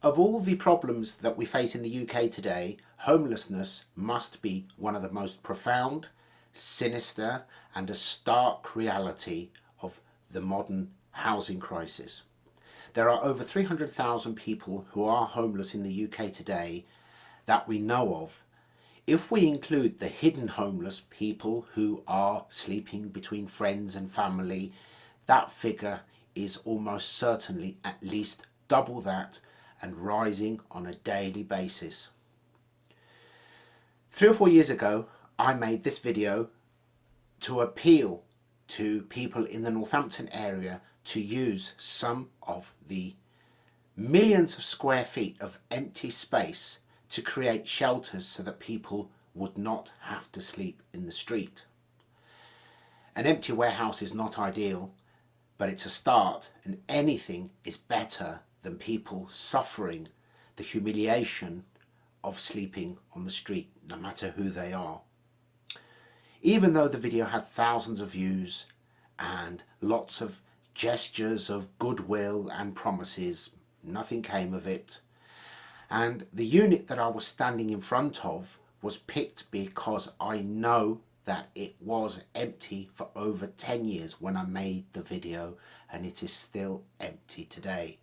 Of all the problems that we face in the UK today, homelessness must be one of the most profound, sinister and a stark reality of the modern housing crisis. There are over 300,000 people who are homeless in the UK today that we know of. If we include the hidden homeless people who are sleeping between friends and family, that figure is almost certainly at least double that and rising on a daily basis. 3 or 4 years ago, I made this video to appeal to people in the Northampton area to use some of the millions of square feet of empty space to create shelters so that people would not have to sleep in the street. An empty warehouse is not ideal, but it's a start, and anything is better than people suffering the humiliation of sleeping on the street, no matter who they are. Even though the video had thousands of views and lots of gestures of goodwill and promises, nothing came of it. And the unit that I was standing in front of was picked because I know that it was empty for over 10 years when I made the video, and it is still empty today.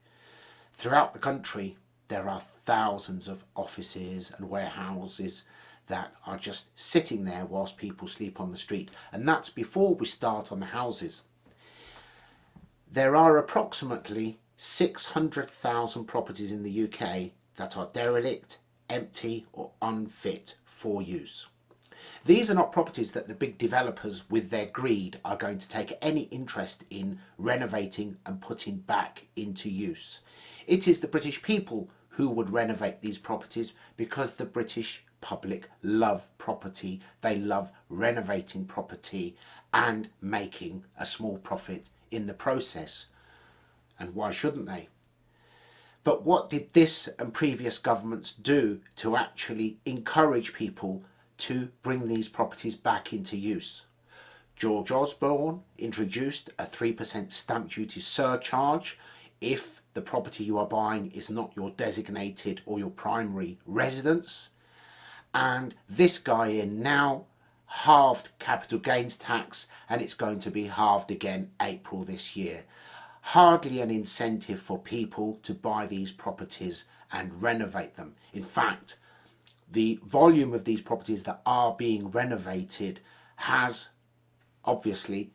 Throughout the country, there are thousands of offices and warehouses that are just sitting there whilst people sleep on the street, and that's before we start on the houses. There are approximately 600,000 properties in the UK that are derelict, empty or unfit for use. These are not properties that the big developers with their greed are going to take any interest in renovating and putting back into use. It is the British people who would renovate these properties because the British public love property. They love renovating property and making a small profit in the process. And why shouldn't they? But what did this and previous governments do to actually encourage people to bring these properties back into use? George Osborne introduced a 3% stamp duty surcharge if the property you are buying is not your designated or your primary residence. And this guy in now halved capital gains tax, and it's going to be halved again April this year. Hardly an incentive for people to buy these properties and renovate them. In fact, the volume of these properties that are being renovated has obviously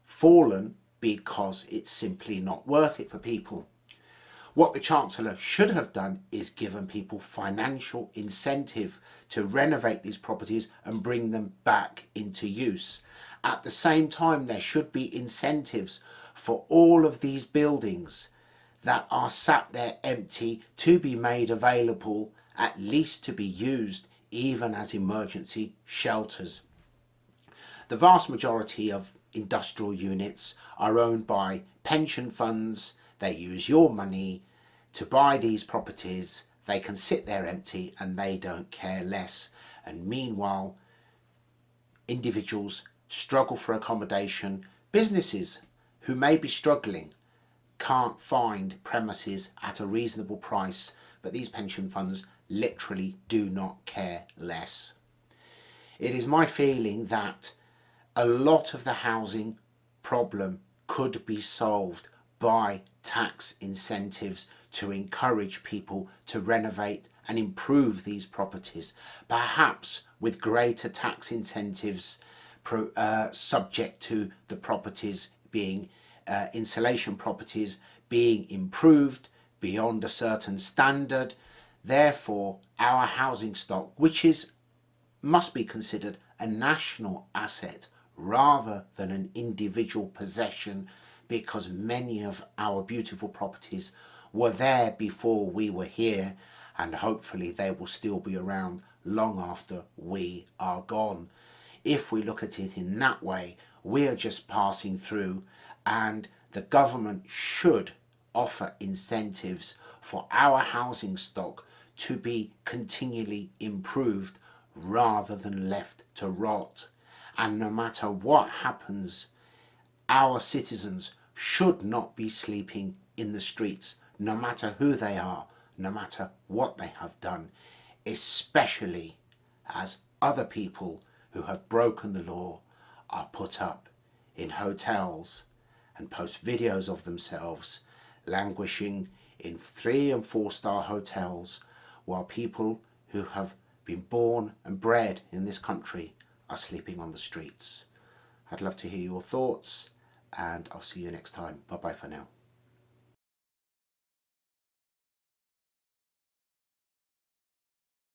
fallen because it's simply not worth it for people. What the Chancellor should have done is given people financial incentive to renovate these properties and bring them back into use. At the same time, there should be incentives for all of these buildings that are sat there empty to be made available, at least to be used even as emergency shelters. The vast majority of industrial units are owned by pension funds. They use your money to buy these properties. They can sit there empty and they don't care less. And meanwhile, individuals struggle for accommodation. Businesses who may be struggling can't find premises at a reasonable price, but these pension funds literally do not care less. It is my feeling that a lot of the housing problem could be solved by tax incentives to encourage people to renovate and improve these properties, perhaps with greater tax incentives subject to the properties being insulation properties being improved beyond a certain standard. Therefore, our housing stock, which must be considered a national asset rather than an individual possession, because many of our beautiful properties were there before we were here, and hopefully they will still be around long after we are gone. If we look at it in that way, we are just passing through, and the government should offer incentives for our housing stock to be continually improved rather than left to rot. And no matter what happens, our citizens should not be sleeping in the streets, no matter who they are, no matter what they have done, especially as other people who have broken the law are put up in hotels and post videos of themselves languishing in 3 and 4-star hotels, while people who have been born and bred in this country are sleeping on the streets. I'd love to hear your thoughts, and I'll see you next time. Bye bye for now.